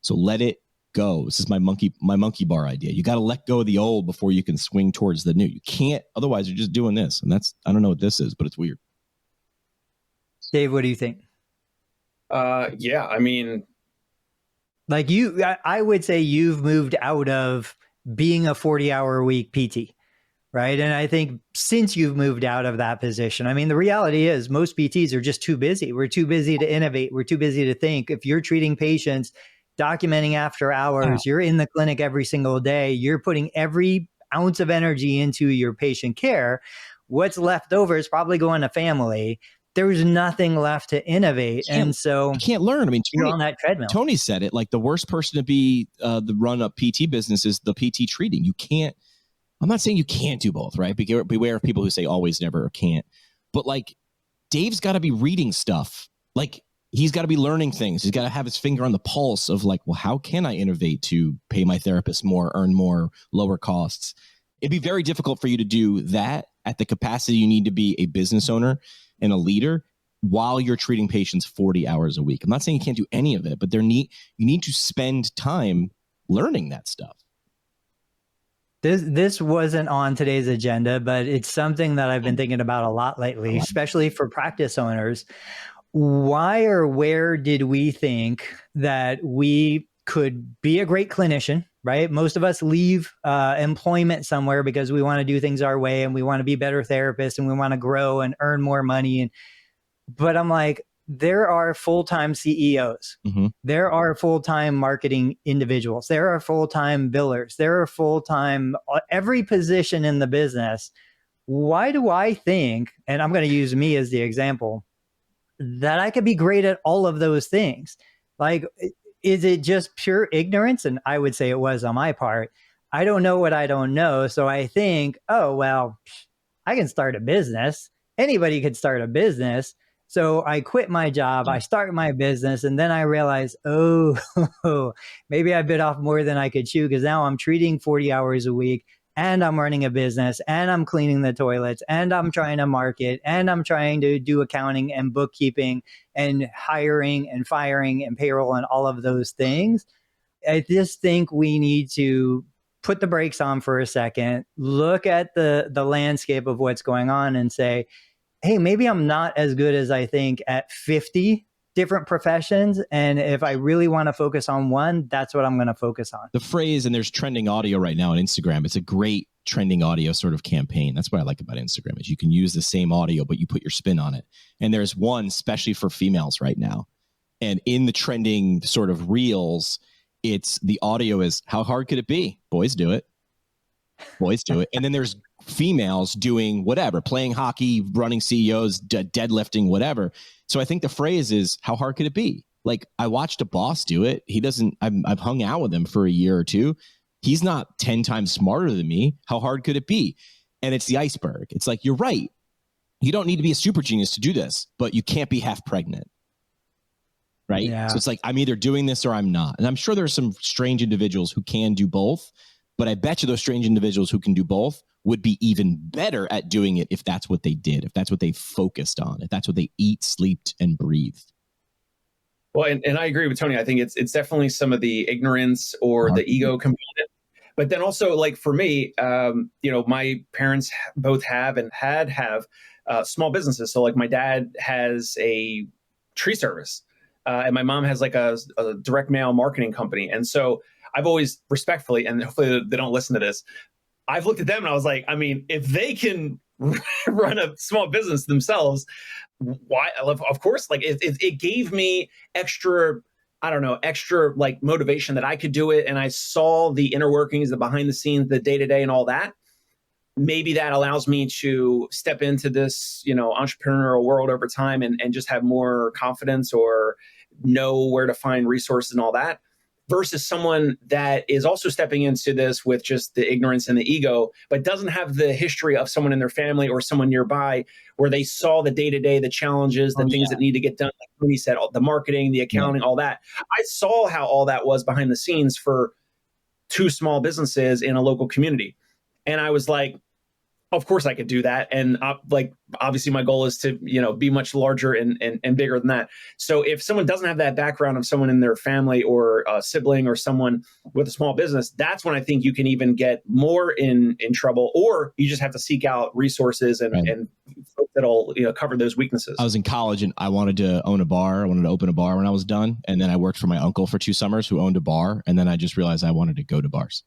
So let it go. This is my monkey bar idea. You got to let go of the old before you can swing towards the new. You can't, otherwise you're just doing this. And I don't know what this is, but it's weird. Dave, what do you think? Yeah, I mean, like I would say you've moved out of being a 40-hour-a-week PT, right? And I think since you've moved out of that position, I mean, the reality is most PTs are just too busy. We're too busy to innovate. We're too busy to think. If you're treating patients, documenting after hours, you're in the clinic every single day, you're putting every ounce of energy into your patient care, what's left over is probably going to family. There's nothing left to innovate. And so you can't learn. I mean, you're on that treadmill. Tony said it, like the worst person to be the run up PT business is the PT treating. You can't, I'm not saying you can't do both, right? Beware of people who say always, never, or can't. But like Dave's got to be reading stuff. Like he's got to be learning things. He's got to have his finger on the pulse of like, well, how can I innovate to pay my therapist more, earn more, lower costs? It'd be very difficult for you to do that at the capacity you need to be a business owner and a leader while you're treating patients 40 hours a week. I'm not saying you can't do any of it, but you need to spend time learning that stuff. This wasn't on today's agenda, but it's something that I've been thinking about a lot lately, especially for practice owners. why or where did we think that we could be a great clinician, right? Most of us leave employment somewhere because we want to do things our way and we want to be better therapists and we want to grow and earn more money. But I'm like, there are full-time CEOs. Mm-hmm. There are full-time marketing individuals. There are full-time billers. There are full-time, every position in the business. Why do I think, and I'm going to use me as the example, that I could be great at all of those things? Like, is it just pure ignorance? And I would say it was on my part. I don't know what I don't know. So I think, oh, well, I can start a business. Anybody could start a business. So I quit my job, I start my business, and then I realized, oh, maybe I bit off more than I could chew, because now I'm treating 40 hours a week, and I'm running a business, and I'm cleaning the toilets, and I'm trying to market, and I'm trying to do accounting and bookkeeping and hiring and firing and payroll and all of those things. I just think we need to put the brakes on for a second, look at the landscape of what's going on and say, hey, maybe I'm not as good as I think at 50 different professions. And if I really want to focus on one, that's what I'm going to focus on. The phrase, and there's trending audio right now on Instagram. It's a great trending audio sort of campaign. That's what I like about Instagram, is you can use the same audio, but you put your spin on it. And there's one especially for females right now. And in the trending sort of reels, it's the audio is, how hard could it be? Boys do it. Boys do it. And then there's females doing whatever, playing hockey, running CEOs, deadlifting, whatever. So I think the phrase is, how hard could it be? Like, I watched a boss do it. He doesn't, I've hung out with him for a year or two. He's not 10 times smarter than me. How hard could it be? And it's the iceberg. It's like, you're right. You don't need to be a super genius to do this, but you can't be half pregnant. Right. Yeah. So it's like, I'm either doing this or I'm not. And I'm sure there are some strange individuals who can do both, but I bet you those strange individuals who can do both would be even better at doing it if that's what they did, if that's what they focused on, if that's what they eat, slept, and breathed. Well, and I agree with Tony. I think it's definitely some of the ignorance or the ego component. But then also, like for me, my parents both have and have small businesses. So like my dad has a tree service and my mom has like a direct mail marketing company. And so I've always respectfully, and hopefully they don't listen to this, I've looked at them and I was like, I mean, if they can run a small business themselves, why? Of course, like it gave me extra like motivation that I could do it. And I saw the inner workings, the behind the scenes, the day to day and all that. Maybe that allows me to step into this, entrepreneurial world over time and just have more confidence or know where to find resources and all that. Versus someone that is also stepping into this with just the ignorance and the ego, but doesn't have the history of someone in their family or someone nearby where they saw the day-to-day, the challenges, the things that need to get done. Like when he said, the marketing, the accounting, all that. I saw how all that was behind the scenes for 2 small businesses in a local community. And I was like, of course I could do that. And obviously my goal is to, be much larger and bigger than that. So if someone doesn't have that background of someone in their family or a sibling or someone with a small business, that's when I think you can even get more in trouble, or you just have to seek out resources and that'll cover those weaknesses. I was in college and I wanted to own a bar. I wanted to open a bar when I was done. And then I worked for my uncle for 2 summers who owned a bar. And then I just realized I wanted to go to bars.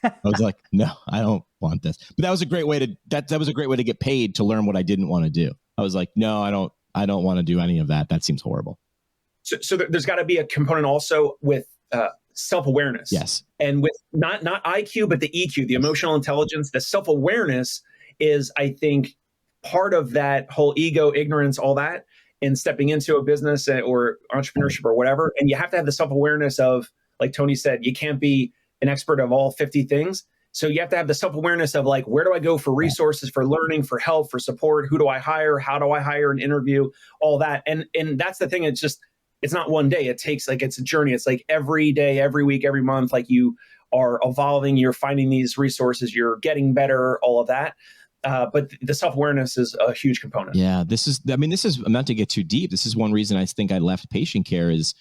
I was like, no, I don't want this. But that was a great way to that was a great way to get paid to learn what I didn't want to do. I was like, no, I don't want to do any of that. That seems horrible. So there's got to be a component also with self-awareness. Yes. And with not IQ, but the EQ, the emotional intelligence, the self-awareness is, I think, part of that whole ego, ignorance, all that, in stepping into a business or entrepreneurship or whatever. And you have to have the self-awareness of, like Tony said, you can't be an expert of all 50 things. So you have to have the self-awareness of like, where do I go for resources, for learning, for help, for support? Who do I hire? How do I hire and interview? All that. And that's the thing. It's not one day. It takes it's a journey. It's like every day, every week, every month, like you are evolving, you're finding these resources, you're getting better, all of that. But the self-awareness is a huge component. Yeah, I'm not to get too deep. This is one reason I think I left patient care is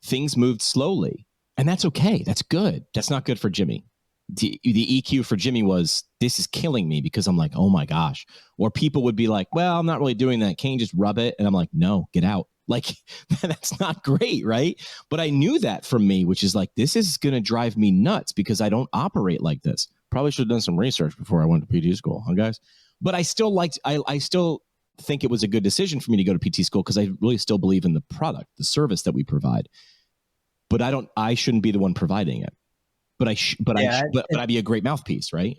things moved slowly. And that's okay. That's good. That's not good for Jimmy. the EQ for Jimmy was, this is killing me, because I'm like, oh my gosh. Or people would be like, well, I'm not really doing that. Can you just rub it? And I'm like, no, get out. Like, that's not great, right? But I knew that from me, which is like, this is going to drive me nuts because I don't operate like this. Probably should have done some research before I went to PT school, huh, guys? But I still I still think it was a good decision for me to go to PT school because I really still believe in the product, the service that we provide. But I shouldn't be the one providing it. But I'd be a great mouthpiece, right?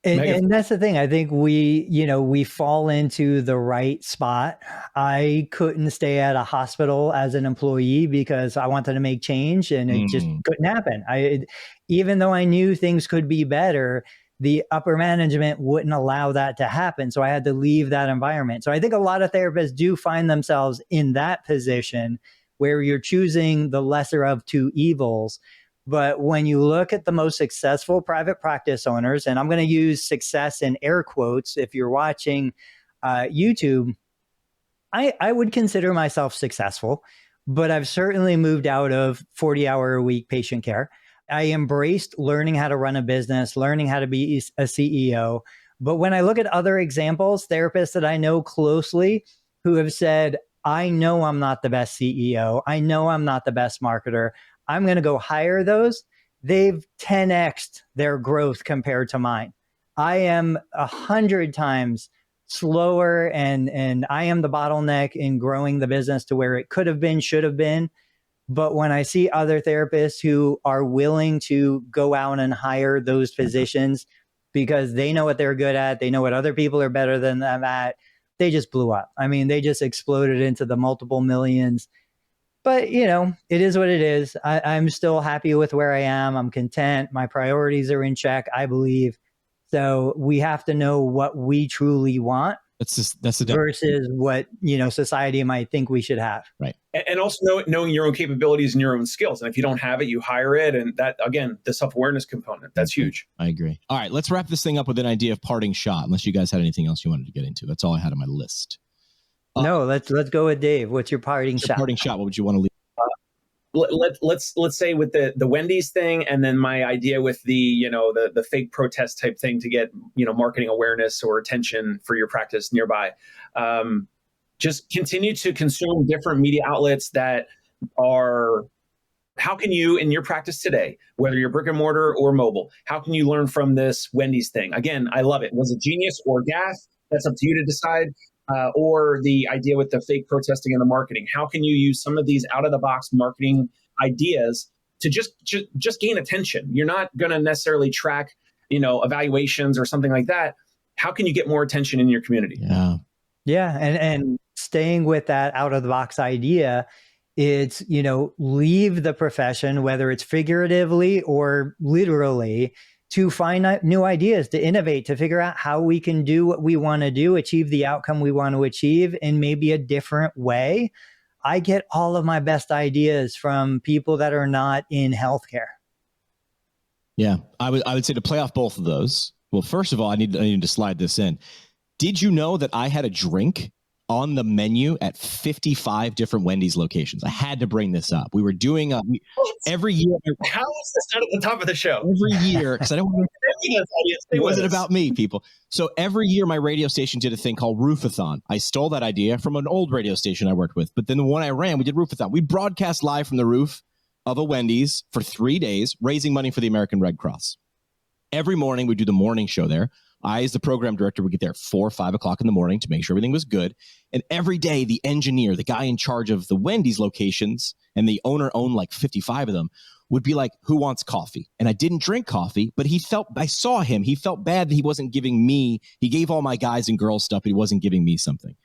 And that's the thing. I think we fall into the right spot. I couldn't stay at a hospital as an employee because I wanted to make change, and it just couldn't happen. Even though I knew things could be better, the upper management wouldn't allow that to happen. So I had to leave that environment. So I think a lot of therapists do find themselves in that position where you're choosing the lesser of two evils. But when you look at the most successful private practice owners, and I'm going to use success in air quotes, if you're watching YouTube, I would consider myself successful, but I've certainly moved out of 40-hour-a-week patient care. I embraced learning how to run a business, learning how to be a CEO. But when I look at other examples, therapists that I know closely who have said, I know I'm not the best CEO. I know I'm not the best marketer. I'm going to go hire those. They've 10x'd their growth compared to mine. I am 100 times slower, and I am the bottleneck in growing the business to where it could have been, should have been. But when I see other therapists who are willing to go out and hire those positions because they know what they're good at, they know what other people are better than them at, they just blew up. I mean, they just exploded into the multiple millions. But, it is what it is. I'm still happy with where I am. I'm content. My priorities are in check, I believe. So we have to know what we truly want. That's the versus what, society might think we should have. Right. And also knowing your own capabilities and your own skills. And if you don't have it, you hire it. And that, again, the self-awareness component, that's huge. I agree. All right, let's wrap this thing up with an idea of parting shot, unless you guys had anything else you wanted to get into. That's all I had on my list. No, let's go with Dave. What's your parting shot? Parting shot. What would you want to leave? Let's say with the Wendy's thing, and then my idea with the fake protest type thing to get marketing awareness or attention for your practice nearby. Just continue to consume different media outlets that are. How can you, in your practice today, whether you're brick and mortar or mobile, how can you learn from this Wendy's thing? Again, I love it. Was it genius or gas? That's up to you to decide. Or the idea with the fake protesting and the marketing. How can you use some of these out-of-the-box marketing ideas to just gain attention? You're not going to necessarily track, evaluations or something like that. How can you get more attention in your community? Yeah. And staying with that out-of-the-box idea, it's, leave the profession, whether it's figuratively or literally, to find new ideas, to innovate, to figure out how we can do what we want to do, achieve the outcome we want to achieve in maybe a different way. I get all of my best ideas from people that are not in healthcare. Yeah, I would say to play off both of those. Well, first of all, I need to slide this in. Did you know that I had a drink on the menu at 55 different Wendy's locations? I had to bring this up. We were doing every year. How is this not at the top of the show? Every year, because I don't want to. It wasn't about me, people. So every year, my radio station did a thing called Roofathon. I stole that idea from an old radio station I worked with. But then the one I ran, we did Roofathon. We broadcast live from the roof of a Wendy's for 3 days, raising money for the American Red Cross. Every morning, we do the morning show there. I, as the program director, would get there at 4 or 5 o'clock in the morning to make sure everything was good. And every day, the engineer, the guy in charge of the Wendy's locations, and the owner owned like 55 of them, would be like, who wants coffee? And I didn't drink coffee, but I saw him. He felt bad that he wasn't giving me. He gave all my guys and girls stuff, but he wasn't giving me something.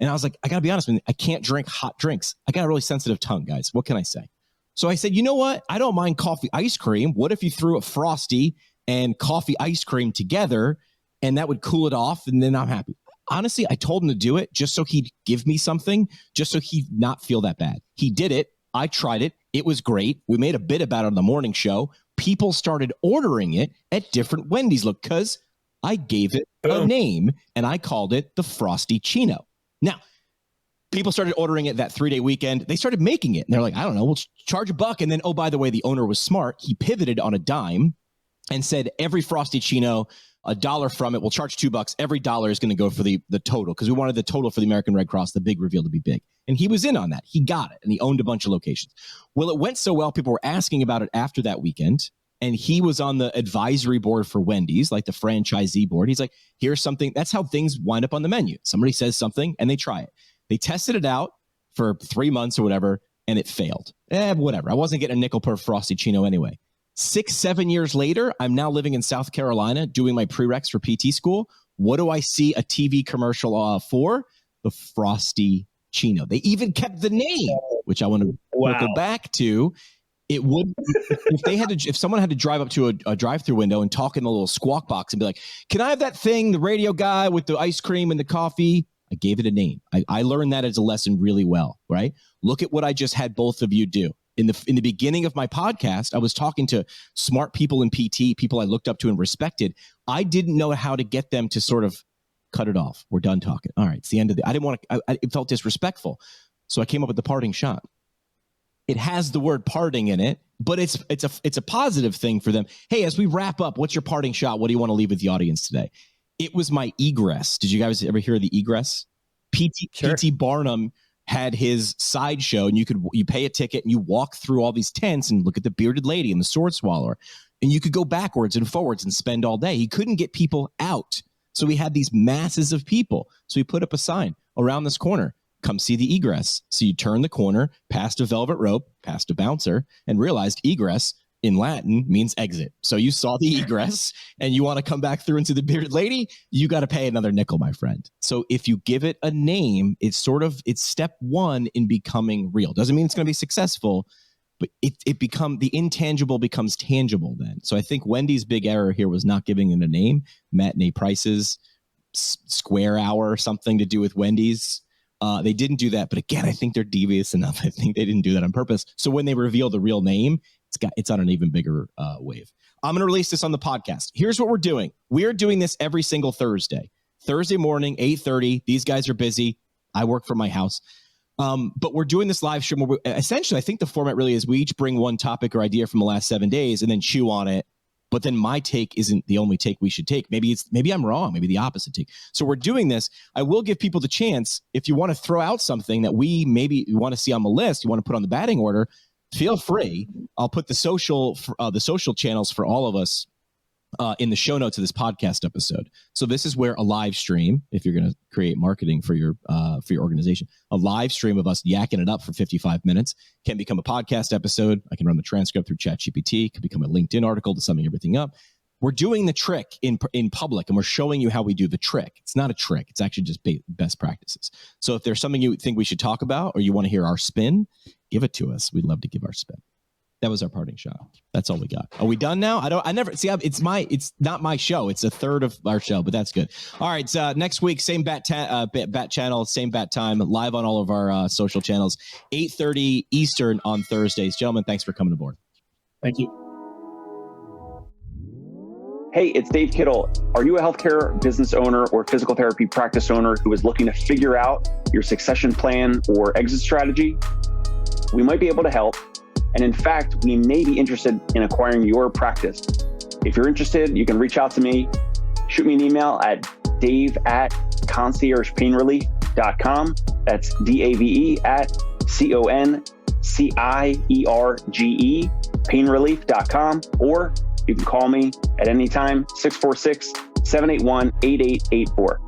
And I was like, I got to be honest with you, I can't drink hot drinks. I got a really sensitive tongue, guys. What can I say? So I said, you know what? I don't mind coffee ice cream. What if you threw a Frosty and coffee ice cream together? And that would cool it off, and then I'm happy. Honestly, I told him to do it just so he'd give me something, just so he'd not feel that bad. He did it. I tried it. It was great. We made a bit about it on the morning show. People started ordering it at different Wendy's because I gave it a name, and I called it the Frosty Chino. Now, People started ordering it that 3-day weekend. They started making it. And they're like, I don't know, we'll charge $1. And then, oh, by the way, the owner was smart. He pivoted on a dime and said, every Frosty Chino, $1 from it, we'll charge $2. Every dollar is going to go for the total, because we wanted the total for the American Red Cross, the big reveal, to be big. And he was in on that. He got it. And he owned a bunch of locations. Well, it went so well, people were asking about it after that weekend. And he was on the advisory board for Wendy's, like the franchisee board. He's like, here's something. That's how things wind up on the menu. Somebody says something and they try it. They tested it out for 3 months or whatever, and it failed. Whatever. I wasn't getting a nickel per Frosty Chino anyway. 6-7 years later, I'm now living in South Carolina doing my prereqs for PT school. What do I see a TV commercial for? The Frosty Chino. They even kept the name, which I want to go back to. It would, if someone had to drive up to a drive-through window and talk in a little squawk box and be like, can I have that thing, the radio guy with the ice cream and the coffee? I gave it a name. I learned that as a lesson really well, right? Look at what I just had both of you do. In the beginning of my podcast, I was talking to smart people in PT, people I looked up to and respected. I didn't know how to get them to sort of cut it off. We're done talking. All right, it's the end of I didn't want to, it felt disrespectful. So I came up with the parting shot. It has the word parting in it, but it's a positive thing for them. Hey, as we wrap up, what's your parting shot? What do you want to leave with the audience today? It was my egress. Did you guys ever hear of the egress? PT Barnum had his sideshow, and you pay a ticket and you walk through all these tents and look at the bearded lady and the sword swallower, and you could go backwards and forwards and spend all day. He couldn't get people out, so we had these masses of people. So he put up a sign around this corner, come see the egress. So you turn the corner, past a velvet rope, past a bouncer, and realized egress in Latin means exit. So you saw the egress and you want to come back through into the bearded lady, you got to pay another nickel, my friend. So if you give it a name, it's step one in becoming real. Doesn't mean it's going to be successful, but the intangible becomes tangible then. So I think Wendy's big error here was not giving it a name. Matinee prices, square hour, something to do with Wendy's. They didn't do that. But again, I think they're devious enough. I think they didn't do that on purpose. So when they reveal the real name, it's on an even bigger wave. I'm going to release this on the podcast. Here's what we're doing. We're doing this every single Thursday morning, 8:30. These guys are busy. I work from my house. But we're doing this live stream where essentially, I think the format really is we each bring one topic or idea from the last 7 days and then chew on it. But then my take isn't the only take we should take. Maybe I'm wrong. Maybe the opposite take. So we're doing this. I will give people the chance. If you want to throw out something that we want to see on the list, you want to put on the batting order, feel free. I'll put the social channels for all of us in the show notes of this podcast episode. So this is where a live stream, if you're going to create marketing for your organization, a live stream of us yakking it up for 55 minutes can become a podcast episode. I can run the transcript through ChatGPT. Can become a LinkedIn article to summing everything up. We're doing the trick in public, and we're showing you how we do the trick. It's not a trick. It's actually just best practices. So if there's something you think we should talk about or you want to hear our spin, give it to us. We'd love to give our spin. That was our parting shot. That's all we got. Are we done now? It's not my show. It's a third of our show, but that's good. All right. Next week, same bat channel, same bat time, live on all of our social channels, 8:30 Eastern on Thursdays. Gentlemen, thanks for coming aboard. Thank you. Hey, it's Dave Kittle. Are you a healthcare business owner or physical therapy practice owner who is looking to figure out your succession plan or exit strategy? We might be able to help. And in fact, we may be interested in acquiring your practice. If you're interested, you can reach out to me. Shoot me an email at dave@conciergepainrelief.com. That's DAVE@CONCIERGE painrelief.com. Or you can call me at any time, 646-781-8884.